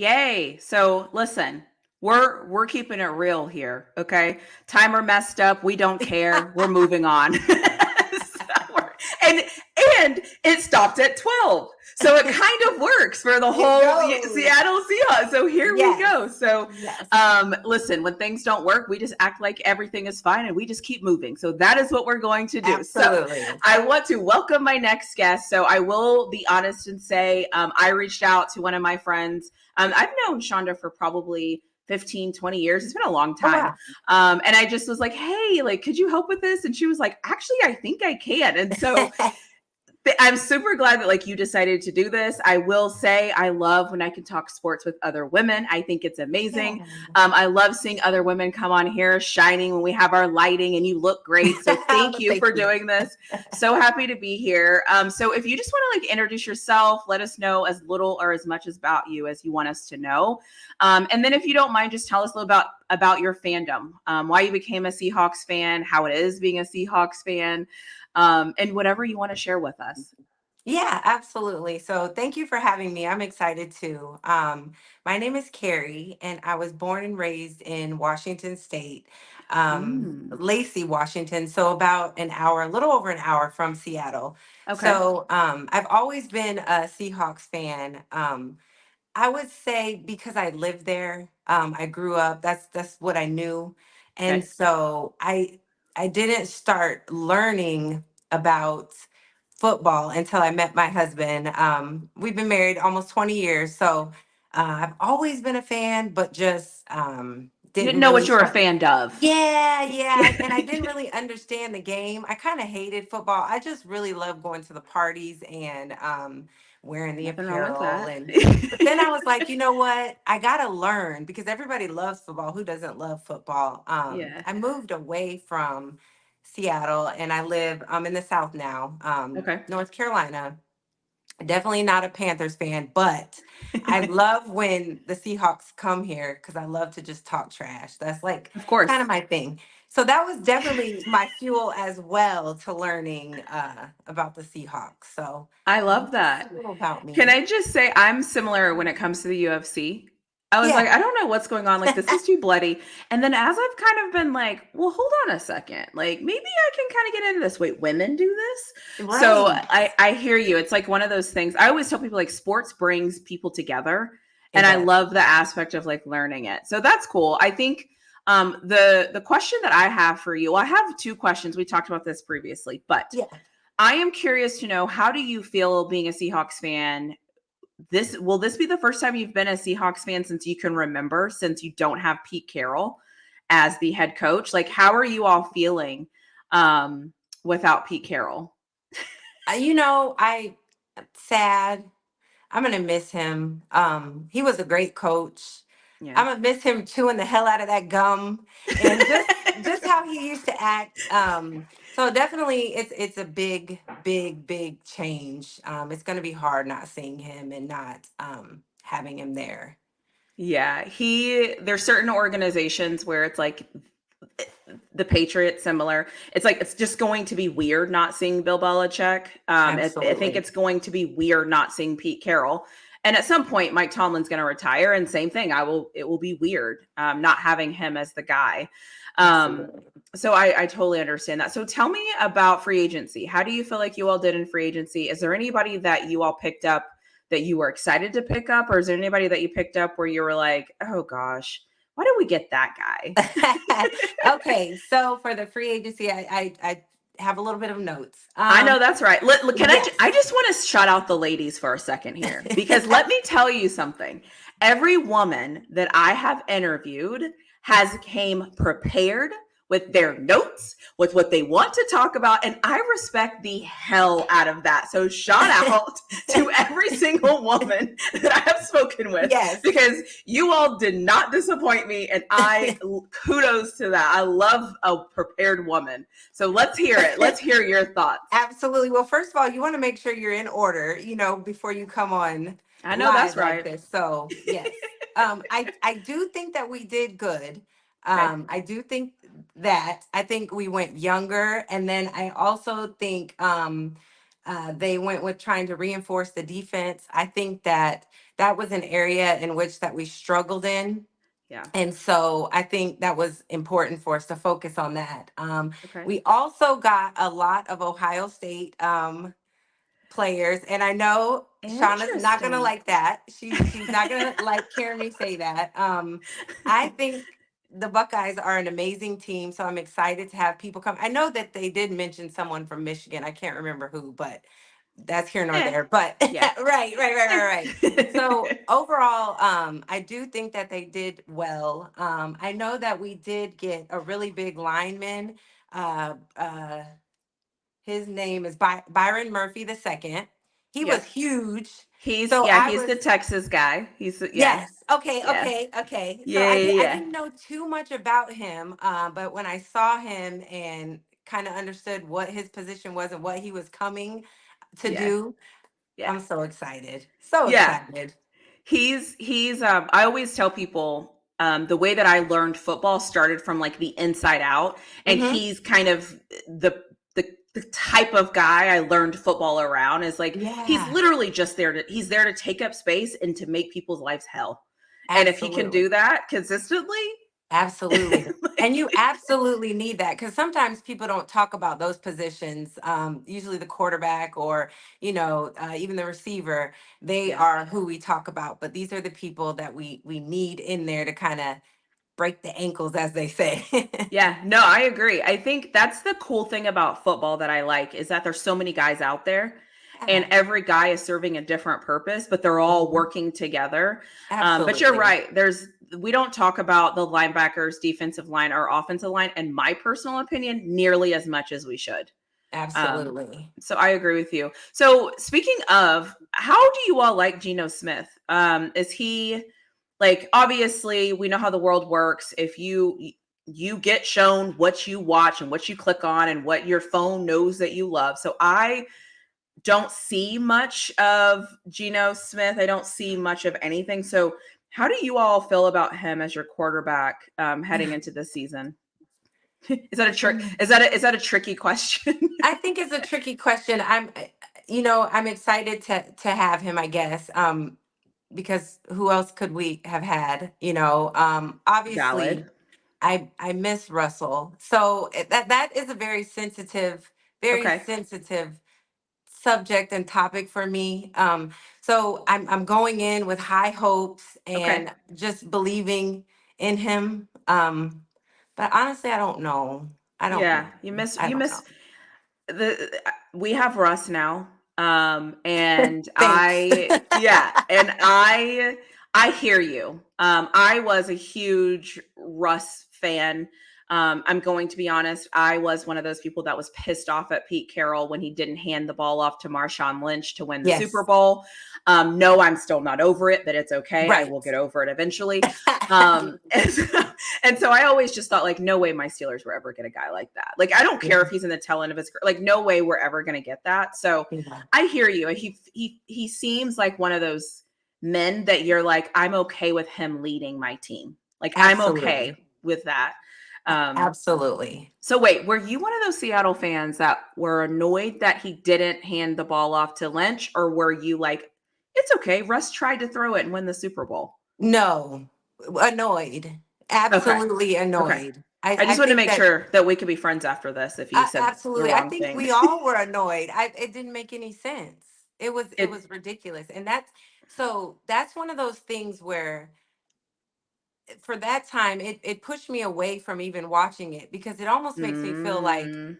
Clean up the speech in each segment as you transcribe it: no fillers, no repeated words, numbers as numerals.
Yay. So listen, we're keeping it real here, okay? Timer messed up. We don't care. We're moving on. And and it stopped at 12. So it kind of works for the It whole goes. Seattle Seahawks. So here we Yes. go. So Yes. listen, when things don't work, we just act like everything is fine and we just keep moving. So that is what we're going to do. So Absolutely. I want to welcome my next guest. So I will be honest and say I reached out to one of my friends. I've known Shonda for probably 15, 20 years. It's been a long Oh, time. wow. And I just was like, hey, like, could you help with this? And she was like, actually, I think I can. And so I'm super glad that like you decided to do this. I will say I love when I can talk sports with other women. I think it's amazing. Yeah. I love seeing other women come on here shining when we have our lighting and you look great. So thank you Thank for you. doing this. So happy to be here. So if you just want to like introduce yourself, let us know as little or as much about you as you want us to know. And then if you don't mind, just tell us a little about your fandom, why you became a Seahawks fan, how it is being a Seahawks fan, and whatever you want to share with us. Yeah, absolutely. So thank you for having me. I'm excited too. My name is Kerri, and I was born and raised in Washington State, Mm, Lacey, Washington. So about an hour, a little over an hour from Seattle. okay. So I've always been a Seahawks fan. I would say because I lived there, I grew up. That's what I knew, and Okay. so I didn't start learning about football until I met my husband. We've been married almost 20 years, so I've always been a fan, but just You didn't didn't know what really. you were a fan of. Yeah, yeah. And I didn't really understand the game. I kind of hated football. I just really love going to the parties and wearing the Nothing wrong with apparel. that. And but then I was like, you know what? I gotta learn because everybody loves football. Who doesn't love football? Yeah. I moved away from Seattle and I live in the South now, Okay. North Carolina. Definitely not a Panthers fan, but I love when the Seahawks come here because I love to just talk trash. That's like Of kind of course. my thing. So that was definitely my fuel as well to learning about the Seahawks. So I love that's that. a little about Can me. I just say I'm similar when it comes to the UFC? I was Yeah, like, I don't know what's going on. Like, this is too bloody. And then as I've kind of been like, well, hold on a second. Like, maybe I can kind of get into this. Wait, women do this? So right. I hear you. It's like one of those things. I always tell people like sports brings people together. It And I does. love the aspect of like learning it. So that's cool. I think the question that I have for you, well, I have two questions. We talked about this previously, but Yeah. I am curious to know, how do you feel being a Seahawks fan? This be the first time you've been a Seahawks fan since you can remember, since you don't have Pete Carroll as the head coach? Like, how are you all feeling without Pete Carroll? I sad. I'm gonna miss him. He was a great coach. Yeah. I'm gonna miss him chewing the hell out of that gum and just how he used to act. So definitely it's a big, big, big change. It's gonna be hard not seeing him and not having him there. Yeah, there's certain organizations where it's like the Patriots similar. It's like it's just going to be weird not seeing Bill Belichick. I think Absolutely. it's going to be weird not seeing Pete Carroll. And at some point, Mike Tomlin's going to retire, and same thing. It will be weird not having him as the guy. Um, Absolutely. so I totally understand that. So tell me about free agency. How do you feel like you all did in free agency? Is there anybody that you all picked up that you were excited to pick up, or is there anybody that you picked up where you were like, oh gosh, why did we get that guy? Okay, so for the free agency, I have a little bit of notes. I know that's right. Can Yes. I just want to shout out the ladies for a second here, because let me tell you something. Every woman that I have interviewed has came prepared with their notes, with what they want to talk about, and I respect the hell out of that. So shout out to every single woman that I have spoken with, Yes. because you all did not disappoint me, and I kudos to that. I love a prepared woman. So let's hear it. Let's hear your thoughts. Absolutely. Well, first of all, you want to make sure you're in order, before you come on I know that's live like right. this. So, yes. I do think that we did good. Okay. I do think that I think we went younger, and then I also think They went with trying to reinforce the defense. I think that that was an area in which that we struggled in. Yeah. And so I think that was important for us to focus on that. Okay. We also got a lot of Ohio State players, and I know Shauna's not gonna Interesting. like that. She's not gonna like hearing me say that. I think the Buckeyes are an amazing team, so I'm excited to have people come. I know that they did mention someone from Michigan. I can't remember who, but that's here nor Eh, there. But yeah. right. So Eh. overall, I do think that they did well. I know that we did get a really big lineman. Uh, uh, his name is Byron Murphy the second. He was Yep. huge. So I He's the was, Texas guy. Yeah. yes. Okay, Yeah. okay, okay. So Yeah. I Yeah. didn't know too much about him, but when I saw him and kind of understood what his position was and what he was coming to Yeah. do, Yeah. I'm so excited. So Yeah. excited. He's I always tell people the way that I learned football started from like the inside out, and Mm-hmm. he's kind of the type of guy I learned football around. Is like he's Yeah, literally just he's there to take up space and to make people's lives hell. And if he can absolutely. do that consistently, Absolutely. And like you absolutely need that because sometimes people don't talk about those positions. Usually the quarterback or, even the receiver, they yeah. are who we talk about. But these are the people that we need in there to kind of break the ankles, as they say. Yeah, no, I agree. I think that's the cool thing about football that I like is that there's so many guys out there and Yeah. every guy is serving a different purpose, but they're all Mhm. working together. But you're Absolutely. right. We don't talk about the linebackers, defensive line, or offensive line, in my personal opinion, nearly as much as we should. Um, Absolutely. so I agree with you. So speaking of, how do you all like Geno Smith? Is he like, obviously we know how the world works. If you get shown what you watch and what you click on and what your phone knows that you love. So I don't see much of Geno Smith. I don't see much of anything. So how do you all feel about him as your quarterback heading into this season? Is that a trick? Is that a tricky question? I think it's a tricky question. I'm excited to have him, I guess. Because who else could we have had? Obviously, Valid. I miss Russell. So that is a very Okay. sensitive subject and topic for me. So I'm going in with high hopes Okay. and just believing in him. But honestly, I don't know. I don't Yeah. know. I You don't know. miss we have Russ now. And Thanks. I hear you. I was a huge Russ fan. I'm going to be honest. I was one of those people that was pissed off at Pete Carroll when he didn't hand the ball off to Marshawn Lynch to win the Super Yes. Bowl. No, I'm still not over it, but it's okay. I Right. will get over it eventually. And so I always just thought, like, no way my Steelers were ever get a guy like that. Like, I don't care Yeah. if he's in the tail end of his career. Like, no way we're ever going to get that. So Yeah. I hear you. He seems like one of those men that you're like, I'm okay with him leading my team. Like, I'm okay Absolutely. with that. Um, Absolutely. so wait, were you one of those Seattle fans that were annoyed that he didn't hand the ball off to Lynch, or were you like, it's okay, Russ tried to throw it and win the Super Bowl? No, annoyed. Okay. Absolutely Okay. annoyed. I I just want to think make that sure that we could be friends after this if you said the absolutely. I wrong think thing. we all were annoyed. It didn't make any sense. It It was ridiculous. And that's one of those things where for that time it pushed me away from even watching it because it almost makes me feel like mm,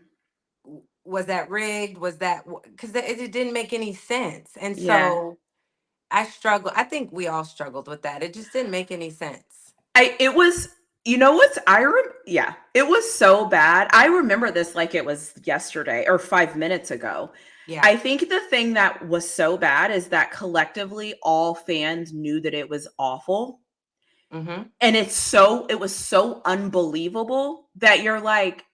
was that rigged? Was that because it didn't make any sense. And yeah. so I struggle. I think we all struggled with that. It just didn't make any sense. It was, you know what's yeah, it was so bad. I remember this like it was yesterday or 5 minutes ago. Yeah. I think the thing that was so bad is that collectively all fans knew that it was awful. Mm-hmm. And it was so unbelievable that you're like,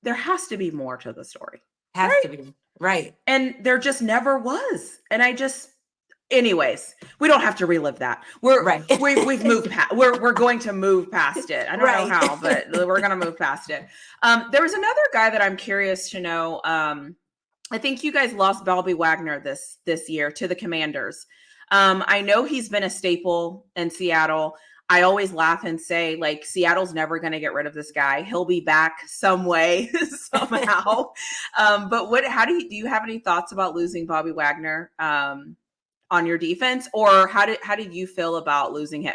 there has to be more to the story, Has right? to be. Right. And there just never was. And anyways, we don't have to relive that. Right. We've moved past. We're going to move past it. I don't know Right. how, but we're going to move past it. There was another guy that I'm curious to know. I think you guys lost Bobby Wagner this year to the Commanders. I know he's been a staple in Seattle. I always laugh and say, like, Seattle's never going to get rid of this guy. He'll be back some way, somehow. But how do you have any thoughts about losing Bobby Wagner on your defense, or how did you feel about losing him?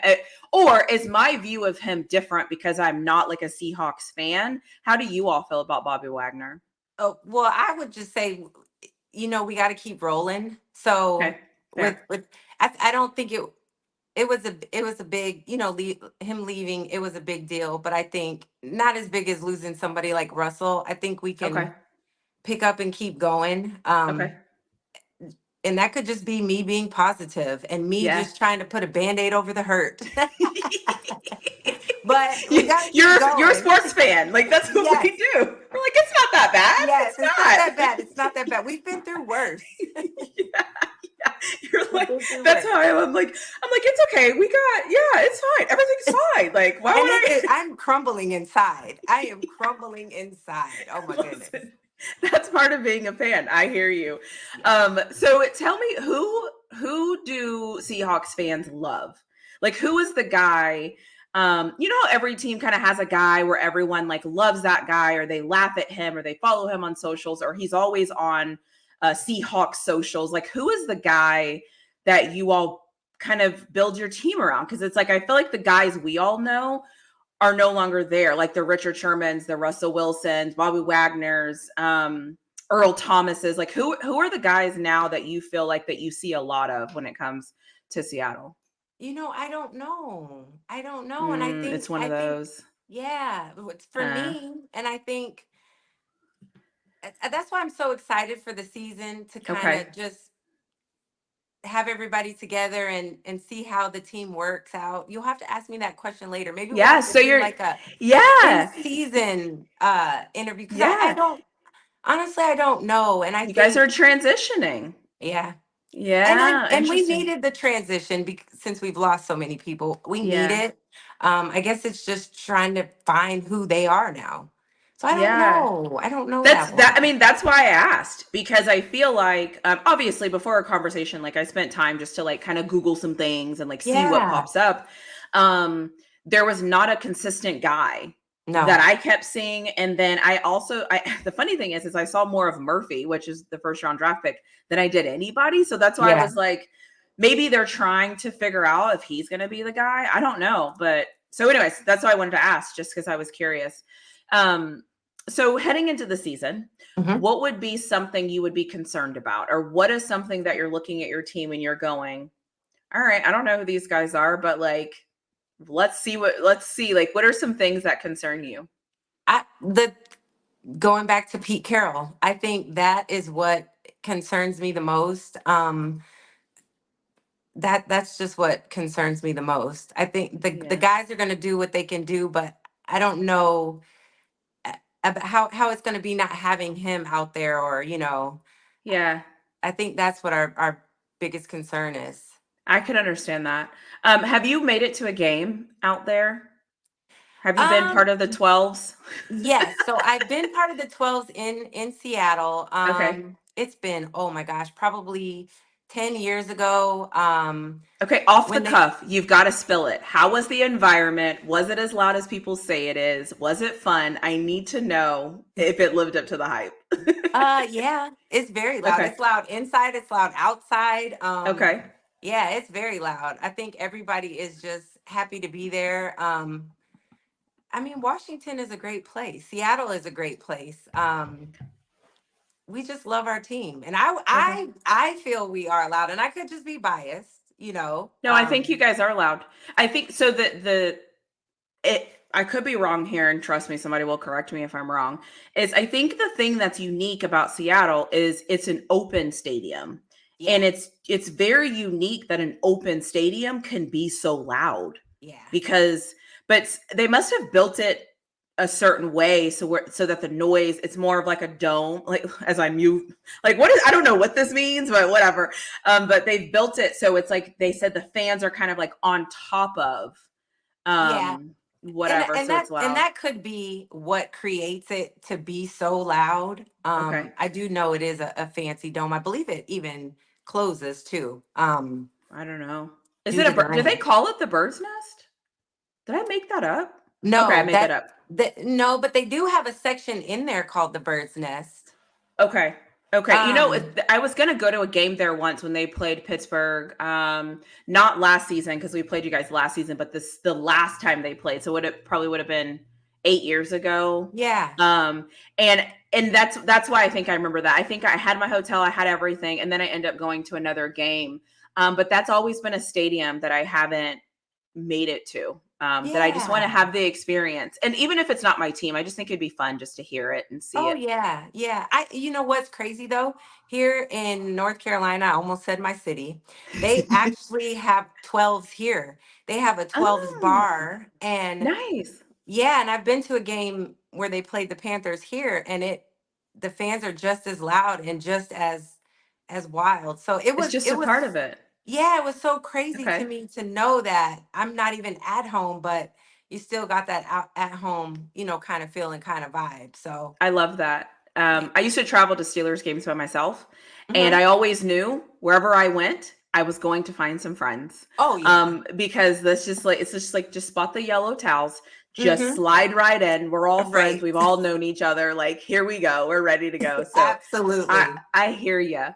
Or is my view of him different because I'm not like a Seahawks fan? How do you all feel about Bobby Wagner? Oh, well, I would just say, we got to keep rolling. So Okay, fair. I don't think it was a big, him leaving, it was a big deal, but I think not as big as losing somebody like Russell. I think we Okay, can pick up and keep going. okay. And that could just be me being positive and me Yeah. just trying to put a band-aid over the hurt. But we got to keep You're a going. sports fan. Like, that's what we Yes. do. We're like, it's not that bad. Yes, It's it's not that bad. It's not that bad. We've been through worse. Yeah, yeah. You're We've like, been through that's worse. how I am. I'm like, it's okay. It's fine. Everything's fine. Like, why And would I'm crumbling inside. I am crumbling inside. Oh my goodness. Listen, that's part of being a fan. I hear you. So tell me, who do Seahawks fans love? Like, who is the guy? You know how every team kind of has a guy where everyone like loves that guy, or they laugh at him, or they follow him on socials, or he's always on Seahawks socials. Like, who is the guy that you all kind of build your team around? Because it's like, I feel like the guys we all know are no longer there, like the Richard Shermans, the Russell Wilsons, Bobby Wagners, Earl Thomases. Like, who are the guys now that you feel like that you see a lot of when it comes to Seattle? I don't know. I don't know. And I It's think, one of those. yeah, it's for me. And I think that's why I'm so excited for the season to kind Okay. of just have everybody together and see how the team works out. You'll have to ask me that question later. Maybe we'll Yeah. have to So do you're, like a in yeah, season interview, because I yeah. don't honestly, I don't know. And I You guys think, are transitioning. yeah. Yeah. And we Interesting. needed the transition since we've lost so many people. We need Yeah. it. I guess it's just trying to find who they are now. So I don't Yeah. know. I don't know That's that that. I one. mean, that's why I asked, because I feel like, obviously, before our conversation, like I spent time just to like kind of Google some things and like see what Yeah. pops up. Um, there was not a consistent guy that No. I kept seeing, and then the funny thing is I saw more of Murphy, which is the first round draft pick, than I did anybody. So that's why I Yeah. was like, maybe they're trying to figure out if he's going to be the guy. I don't know, but so anyways, that's why I wanted to ask, just because I was curious. Um, so heading into the season, Mhm. what would be something you would be concerned about? Or what is something that you're looking at your team and you're going, all right, I don't know who these guys are, but like, let's see, like, what are some things that concern you? The Going back to Pete Carroll, I think that is what concerns me the most. That's just what concerns me the most. I think the Yeah. guys are going to do what they can do, but I don't know about how it's going to be not having him out there, or I Yeah. I think that's what our biggest concern is. I could understand that. Have you made it to a game out there? Have you been Um, part of the 12s? yes. So I've been part of the 12s in Seattle. Okay. It's been, oh my gosh, probably 10 years ago. Okay, off the When they cuff, you've got to spill it. How was the environment? Was it as loud as people say it is? Was it fun? I need to know if it lived up to the hype. Yeah, it's very loud. Okay. It's loud inside, it's loud outside. Okay. Yeah, it's very loud. I think everybody is just happy to be there. I mean, Washington is a great place. Seattle is a great place. We just love our team. And I Okay. I I feel we are loud, and I could just be biased. No, I think you guys are loud. I think so I could be wrong here, and trust me, somebody will correct me if I'm wrong. Is I think the thing that's unique about Seattle is it's an open stadium. Yeah. And it's very unique that an open stadium can be so loud, Yeah. because but they must have built it a certain way so that the noise, it's more of like a dome, like as I mute, like what is, I don't know what this means, but whatever. But they've built it so it's like they said the fans are kind of like on top of Yeah. um whatever. So it's And loud. that could be what creates it to be so loud. Okay. I do know it is a fancy dome. I believe it even closes too. I don't know. Is Due it a to the bird? Do they rain. call it the bird's nest? Did I make that up? Okay, I No, made that up. no, but they do have a section in there called the bird's nest. Okay. Okay. Um, I was going to go to a game there once when they played Pittsburgh. Not last season because we played you guys last season, but the last time they played. So it probably would have been 8 years ago. yeah. Um, and that's why I think I remember that. I think I had my hotel, I had everything, and then I ended up going to another game. But that's always been a stadium that I haven't made it to. That I just want to Yeah. have the experience. And even if it's not my team, I just think it'd be fun just to hear it and see Oh it. yeah, yeah. You know what's crazy though? Here in North Carolina, I almost said my city. They actually have 12s here. They have a 12s Oh, bar, and nice. yeah, and I've been to a game where they played the Panthers here, and the fans are just as loud and just as wild. So It's just it a part of was it. yeah, it was so crazy to Okay. me to know that I'm not even at home, but you still got that out at home, kind of feeling, kind of vibe. So I love that. yeah. I used to travel to Steelers games by myself, and Hmm. I always knew wherever I went, I was going to find some friends. Oh yeah. Because that's just like it's just like just spot the yellow towels, just Hmm. slide right in. We're all friends. Right. We've all known each other. Like here we go. We're ready to go. So Absolutely. I hear you.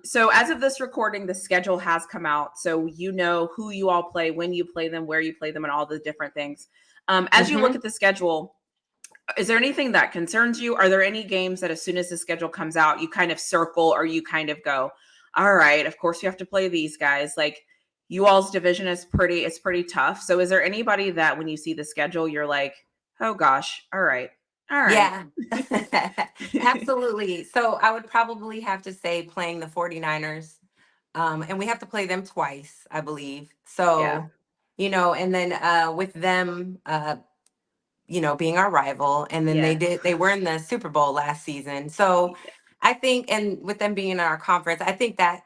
So as of this recording, the schedule has come out, so you know who you all play, when you play them, where you play them, and all the different things. As you look Hmm. at the schedule, is there anything that concerns you? Are there any games that as soon as the schedule comes out, you kind of circle or you kind of go, all right, of course you have to play these guys. Like you all's division is it's pretty tough. So is there anybody that when you see the schedule, you're like, oh gosh, all right. All right. Yeah. Absolutely. So I would probably have to say playing the 49ers. And we have to play them twice, I believe. Yeah. So, and then with them being our rival, and then Yeah. they were in the Super Bowl last season. So I think, and with them being in our conference, I think that,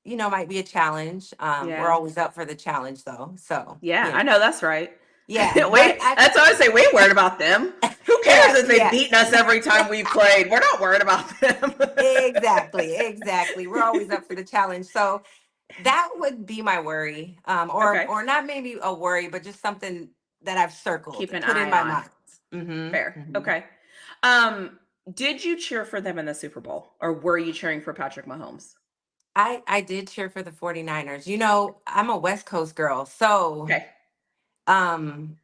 might be a challenge. We're Yeah. always up for the challenge though. So, Yeah. I know that's right. yeah, but Wait, that's why I say we ain't worried about them. Who cares yeah, if they've yeah. beaten us every time we've played? We're not worried about them. Exactly, exactly. We're always up for the challenge. So that would be my worry. Or Okay. or not maybe a worry, but just something that I've circled, Keep an put in eye my on. mind. Mm-hmm. Fair. Hmm. Okay. Um, did you cheer for them in the Super Bowl or were you cheering for Patrick Mahomes? I did cheer for the 49ers. I'm a West Coast girl. So Okay. um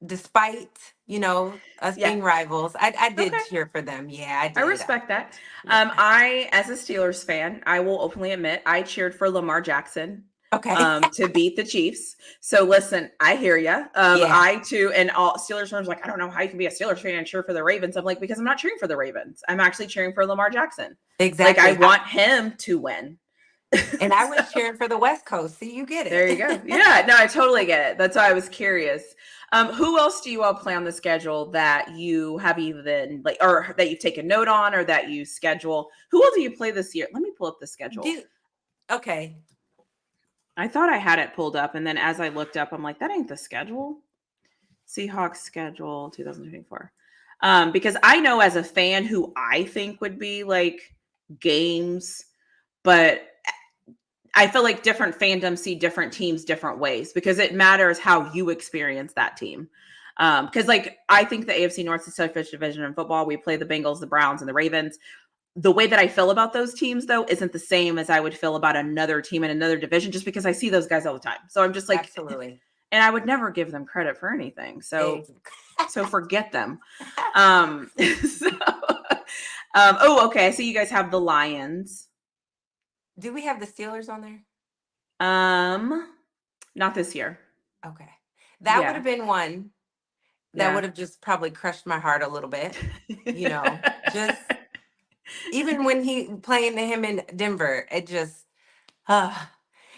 despite, us Yeah. being rivals, I did Okay. cheer for them. Yeah, I I did. respect that. Yeah. As a Steelers fan, I will openly admit I cheered for Lamar Jackson Okay. to beat the Chiefs. So listen, I hear you. Yeah, I too, and all Steelers fans like, I don't know how you can be a Steelers fan and cheer for the Ravens. I'm like, because I'm not cheering for the Ravens. I'm actually cheering for Lamar Jackson. Like I exactly. want him to win. And I So, was cheering for the West Coast. See, you get there you go. it. Yeah, no, I totally get it. That's why I was curious. Who else do you all play on the schedule that you have even like, or that you've taken note on, or that you schedule? Who all do you play this year? Let me pull up the schedule. Do okay. I thought I had it pulled up, and then as I looked up, I'm like, that ain't the schedule. Seahawks schedule 2024. Because I know as a fan who I think would be like games, but I feel like different fandoms see different teams different ways because it matters how you experience that team. Because like I think the AFC North is the toughest division in football. We play the Bengals, the Browns, and the Ravens. The way that I feel about those teams, though, isn't the same as I would feel about another team in another division, just because I see those guys all the time. So I'm just like, Absolutely. and I would never give them credit for anything. So Ex- forget them. So, oh, okay. So you guys have the Lions. Do we have the Steelers on there? Um, Not this year. Okay. That would Yeah. have been one that would Yeah. have just probably crushed my heart a little bit. Just even when he playing him in Denver, uh,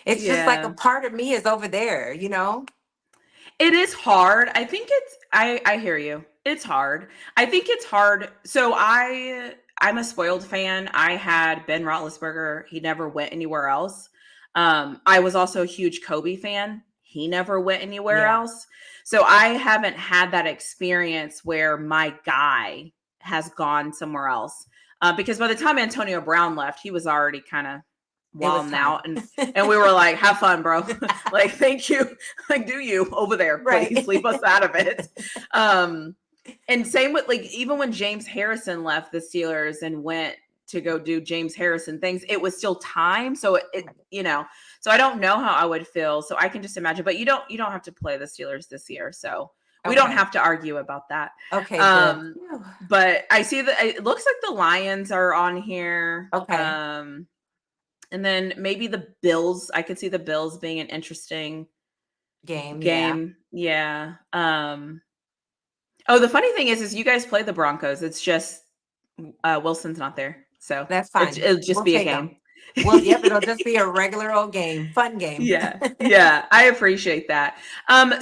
it's just like a Yeah. part of me is over there. It is hard. I think I hear you. It's hard. I think it's hard. So I'm a spoiled fan. I had Ben Roethlisberger. He never went anywhere else. I was also a huge Kobe fan. He never went anywhere Yeah. else. So I haven't had that experience where my guy has gone somewhere else. Because by the time Antonio Brown left, he was already kind of It was wilding time. out, and we were like, have fun, bro. Like, thank you. Like, do you over there, Right. please leave us out of it. And same with, like, even when James Harrison left the Steelers and went to go do James Harrison things, it was still time. So so I don't know how I would feel. So I can just imagine, but you don't have to play the Steelers this year. So we don't Okay. have to argue about that. Okay, good. But I see that it looks like the Lions are on here. Okay. And then maybe the Bills. I could see the Bills being an interesting Game. Yeah. Oh, the funny thing is you guys play the Broncos. It's just Wilson's not there. So That's fine. it'll just We'll be a take them. game. Well, yep, it'll just be a regular old game. Fun game. Yeah, I appreciate that.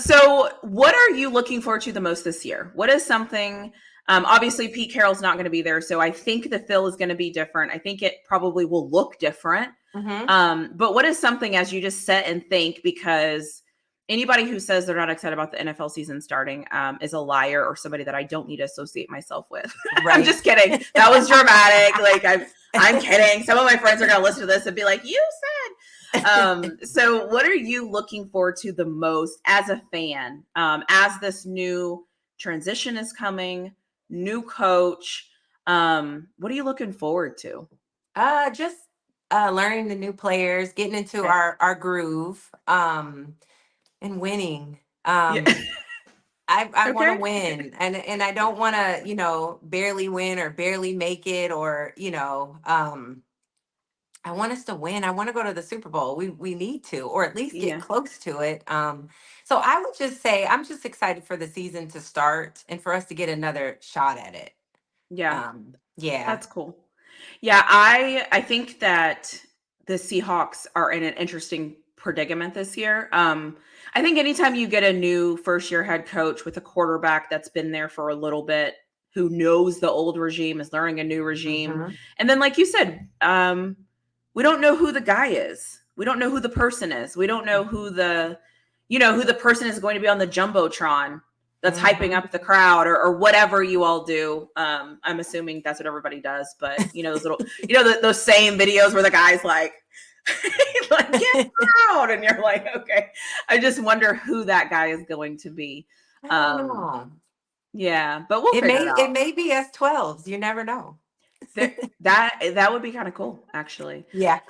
So what are you looking forward to the most this year? What is something, obviously Pete Carroll's not going to be there, so I think the fill is going to be different. I think it probably will look different. But what is something as you just sit and think, because anybody who says they're not excited about the NFL season starting is a liar or somebody that I don't need to associate myself with. Right. I'm just kidding. That was dramatic. Like I'm kidding. Some of my friends are going to listen to this and be like, you said. So what are you looking forward to the most as a fan, as this new transition is coming, new coach? What are you looking forward to? Just learning the new players, getting into Okay. our groove, and winning. Yeah. I want to Okay. win, and I don't want to barely win or barely make it, or I want us to win. I want to go to the Super Bowl. We need to, or at least get Yeah. close to it. So I would just say I'm just excited for the season to start and for us to get another shot at it. Yeah. Yeah. That's cool. Yeah, I think that the Seahawks are in an interesting predicament this year. I think anytime you get a new first year head coach with a quarterback that's been there for a little bit, who knows the old regime, is learning a new regime. Mhm. And then, like you said, we don't know who the guy is. We don't know who the person is. We don't know who the person is going to be on the Jumbotron that's hyping Mhm. up the crowd, or whatever you all do. I'm assuming that's what everybody does, but those little, those same videos where the guy's like, like, get out, and you're like, okay. I just wonder who that guy is going to be. I don't know. Yeah, but we'll It figure it out. may be S12s. You never know. That would be kind of cool, actually. Yeah.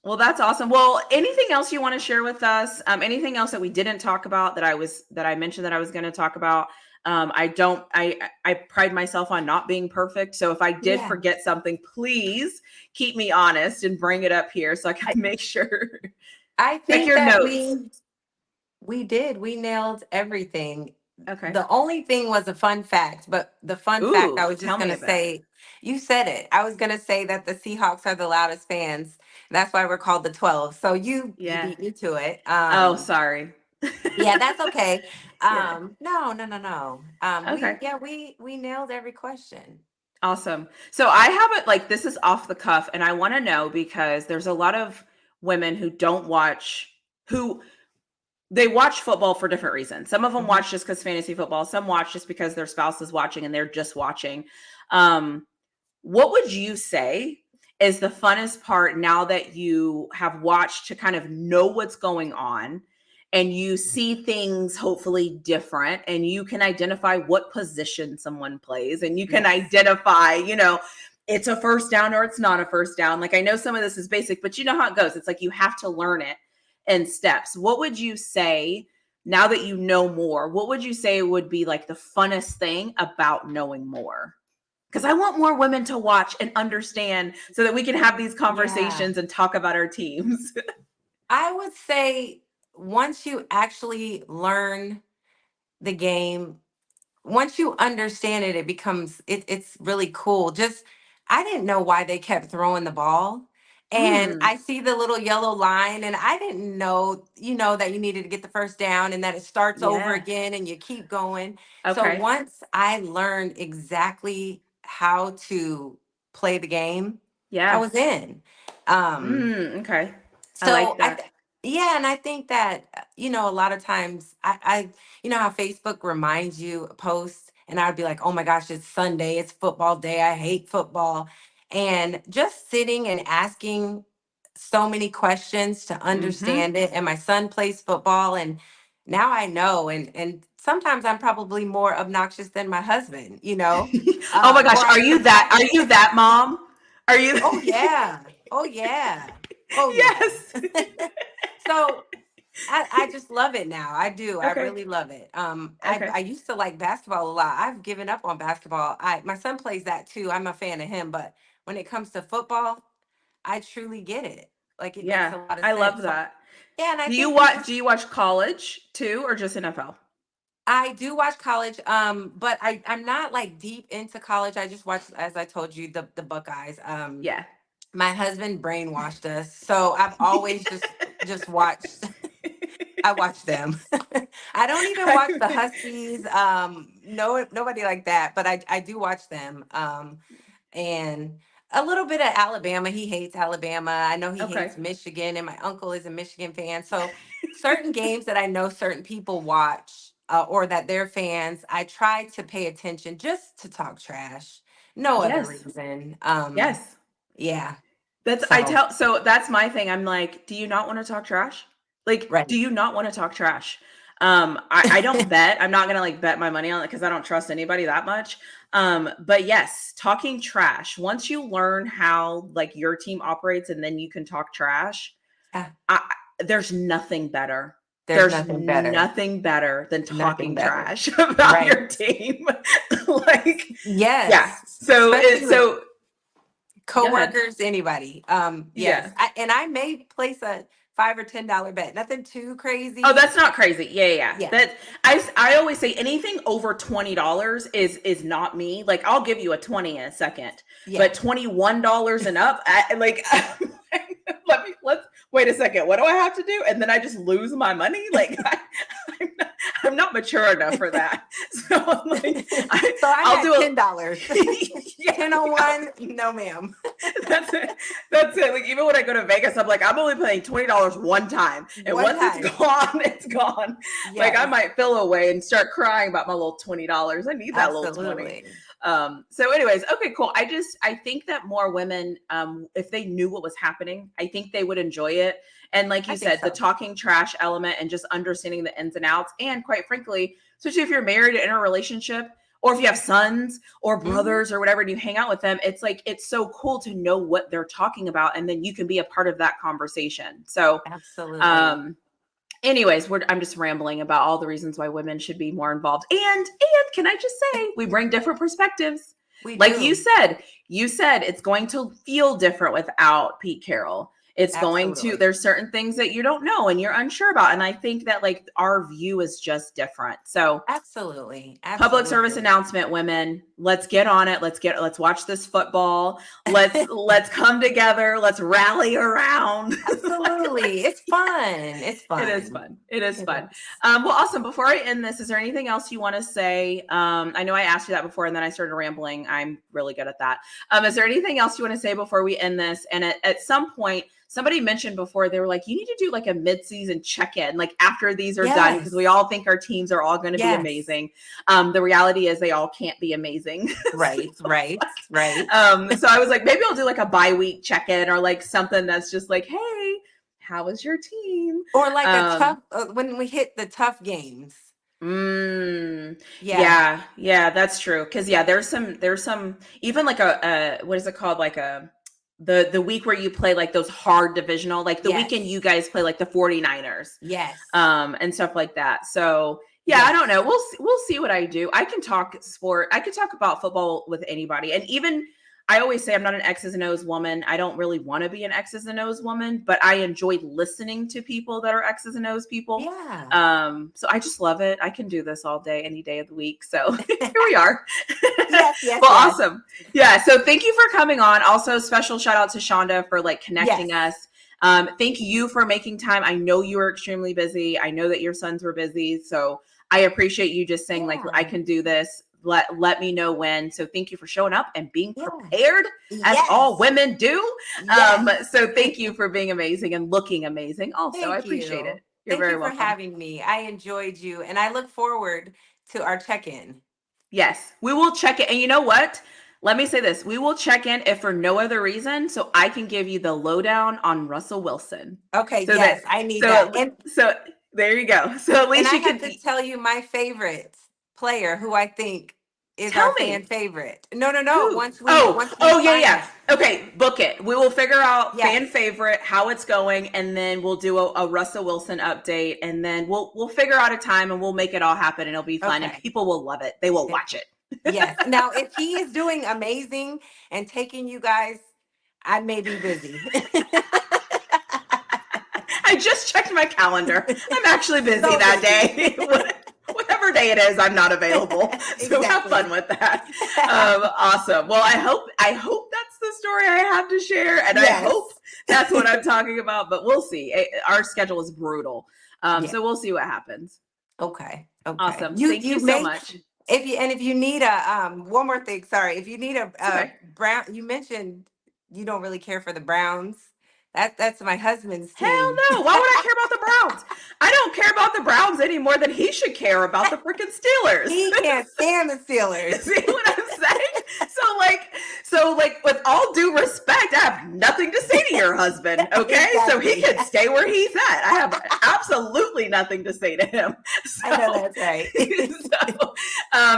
Well, that's awesome. Well, anything else you want to share with us? Anything else that we didn't talk about that I mentioned that I was going to talk about? I pride myself on not being perfect. So if I did Yeah. forget something, please keep me honest and bring it up here so I can make sure. I Check think your that notes. we did. We nailed everything. Okay. The only thing was a fun fact, but the fun fact I Ooh, was just tell going me to about it. say, you said it. I was going to say that the Seahawks are the loudest fans. That's why we're called the 12. So you Yeah. beat me to it. Oh, sorry. Yeah, that's okay. Yeah. No. Okay. We nailed every question. Awesome. So I have it, like, this is off the cuff, and I want to know because there's a lot of women who don't watch, who they watch football for different reasons. Some of them Mhm. watch just because fantasy football, some watch just because their spouse is watching and they're just watching. Um, what would you say is the funnest part now that you have watched to kind of know what's going on, and you see things hopefully different, and you can identify what position someone plays, and you can Yes. identify, it's a first down or it's not a first down. Like, I know some of this is basic, but you know how it goes. It's like you have to learn it in steps. What would you say now that you know more? What would you say would be like the funnest thing about knowing more? Because I want more women to watch and understand so that we can have these Yeah. conversations and talk about our teams. I would say once you actually learn the game, once you understand it, it's really cool. Just I didn't know why they kept throwing the ball. And Mm, I see the little yellow line, and I didn't know, that you needed to get the first down and that it starts over yeah. again and you keep going. So Okay. once I learned exactly how to play the game, I Yeah. was in. Um, Okay. I so like that. Yeah, and I think that a lot of times how Facebook reminds you posts, and I'd be like, oh my gosh, it's Sunday, it's football day, I hate football, and just sitting and asking so many questions to Mm-hmm. understand it. And my son plays football, and now I know, and sometimes I'm probably more obnoxious than my husband, Oh my gosh, or are I'm you that? Are compassionate. you that mom? Are you? Oh yeah, oh yeah, oh yeah. Yes. So I just love it now. I do. I Okay. really love it. I Okay. used to like basketball a lot. I've given up on basketball. My son plays that too. I'm a fan of him, but when it comes to football, I truly get it. Like it makes Yeah, a lot of I love sense. So that. yeah, and I Do you think people watch? Do you watch college too, or just NFL? I do watch college, but I'm not like deep into college. I just watch, as I told you, the Buckeyes. Yeah. My husband brainwashed us, so I've always just watched. I watch them. I don't even watch the Huskies. No, nobody like that. But I do watch them. And a little bit of Alabama. He hates Alabama. I know he Okay. hates Michigan, and my uncle is a Michigan fan. So certain games that I know certain people watch, or that they're fans, I try to pay attention just to talk trash. No other Yes. reason. Yes. Yeah. That's I So tell so that's my thing. I'm like, do you not want to talk trash? Like, right. do you not want to talk trash? I don't bet. I'm not gonna like bet my money on it because I don't trust anybody that much. But yes, talking trash. Once you learn how like your team operates and then you can talk trash, Yeah, I, there's nothing better. there's There's nothing better. nothing better than Nothing talking better. trash about Right. your team. Like, yeah. Yes, So especially it with so go ahead. coworkers, anybody. Yes, Yeah. and I may place a $5 or $10 bet. Nothing too Oh, crazy. that's not crazy. Yeah, yeah, yeah. Yeah, That I always say anything over $20 is not me. Like I'll give you a 20 in a second, yeah. but $21 and up, like let's wait a second. What do I have to do? And then I just lose my money. Like I'm not mature enough for that. So I'm like, So I'm I'll at do $10. yeah, 10 on 1, no ma'am. that's it. That's it. Like even when I go to Vegas, I'm like, I'm only paying $20 one time, and One once it's time. gone, it's gone. Like I Yes, might feel away and start crying about my little $20. I need that little 20. absolutely. So, anyways, okay, cool. I think that more women, if they knew what was happening, I think they would enjoy it. And like I you think said, the so. talking trash element and just understanding the ins and outs, and quite frankly, especially if you're married in a relationship, or if you have sons or Hmm. brothers or whatever, and you hang out with them, it's like it's so cool to know what they're talking about, and then you can be a part of that conversation. So, Absolutely. um, anyways, I'm just rambling about all the reasons why women should be more involved. And can I just say, we bring different perspectives. We Like do. you said it's going to feel different without Pete Carroll. It's going to, Absolutely. there's certain things that you don't know and you're unsure about. And I think that like our view is just different. So Absolutely. public service Absolutely. announcement, women, let's get on it. Let's watch this football. Let's come together. Let's rally around. Like, Absolutely. It's fun. It's it is fun. fun. It is It fun. is. Well, awesome. Before I end this, is there anything else you want to say? I know I asked you that before and then I started rambling. I'm really good at that. Is there anything else you want to say before we end this? And at some point, somebody mentioned before, they were like, you need to do like a mid-season check-in, like after these are done, because we Yes. all think our teams are all going to be Yes. amazing. The reality is they all can't be amazing. So Right. Right. Right. so I was like, maybe I'll do like a bi-week check-in or like something that's just like, hey, how was your team? Or like a Um, tough, when we hit the tough games. Yeah. yeah, yeah, that's true. Cause yeah, there's some even like a what is it called? Like the week where you play like those hard divisional, like the weekend Yes. you guys play like the 49ers, Yes. and stuff like that. So yeah, I don't Yes. know. We'll see what I do. I can talk sport. I could talk about football with anybody. And even I always say I'm not an X's and O's woman. I don't really want to be an X's and O's woman, but I enjoy listening to people that are X's and O's people. Yeah. So I just love it. I can do this all day, any day of the week. So here we are. Yes. Yes. Well, Yes. awesome. Yeah. So thank you for coming on. Also, special shout out to Shonda for like connecting Yes. us. Thank you for making time. I know you were extremely busy. I know that your sons were busy. So I appreciate you just saying like, I Yeah. can do this. let me know when. So thank you for showing up and being Yeah. prepared, as all Yes. women do. Yes. So thank you for being amazing and looking amazing. Also, I Thank appreciate you. it. You're Thank very you for welcome. having me. I enjoyed you, and I look forward to our check-in. Yes, we will check it. And you know what? Let me say this. We will check in if for no other reason, so I can give you the lowdown on Russell Wilson. Okay, So yes, that I need that. so so there you go. So at And least I you have can to tell you my favorite player who I think is our tell fan me. favorite. No. Who? Once we Yeah, find yeah. that. Okay, book it. We will figure out fan Yes. favorite, how it's going, and then we'll do a Russell Wilson update, and then we'll figure out a time and we'll make it all happen, and it'll be fun, and Okay. people will love it. They will watch it. Yes. Now, if he is doing amazing and taking you guys, I may be busy. I just checked my calendar. I'm actually busy So that busy. day. Whatever day it is, I'm not available. So have fun Exactly. with that. Awesome. Well, I hope that's the story I have to share, and I Yes. hope that's what I'm talking about. But we'll see. Our schedule is brutal, Yeah. so we'll see what happens. Okay. Okay. Awesome. You Thank you you so may much. if you need a one more thing, sorry. If you need It's okay. a brown, you mentioned you don't really care for the Browns. That's my husband's Hell team. no. Why would I care about the Browns? I don't care about the Browns any more than he should care about the freaking Steelers. He can't stand the Steelers. See what I'm saying? So like with all due respect, I have nothing to say to your husband, okay? So he Exactly. can stay where he's at. I have absolutely nothing to say to him. So, I know that's right.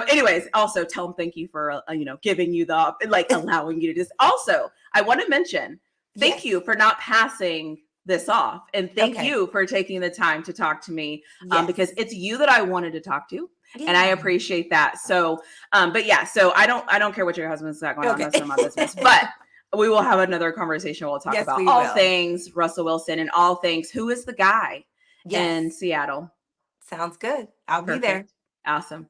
anyways, also tell him thank you for giving you the allowing you to just. Also, I want to mention thank Yes. you for not passing this off, and thank Okay. you for taking the time to talk to me, Yes. because it's you that I wanted to talk to. And I Yeah. appreciate that. So, but yeah, so I don't care what your husband's got going on. That's none of my Okay. business. But we will have another conversation. We'll talk Yes, about we all will. things Russell Wilson and all things who is the guy in Yes. Seattle. Sounds good. I'll be there. Perfect. Awesome.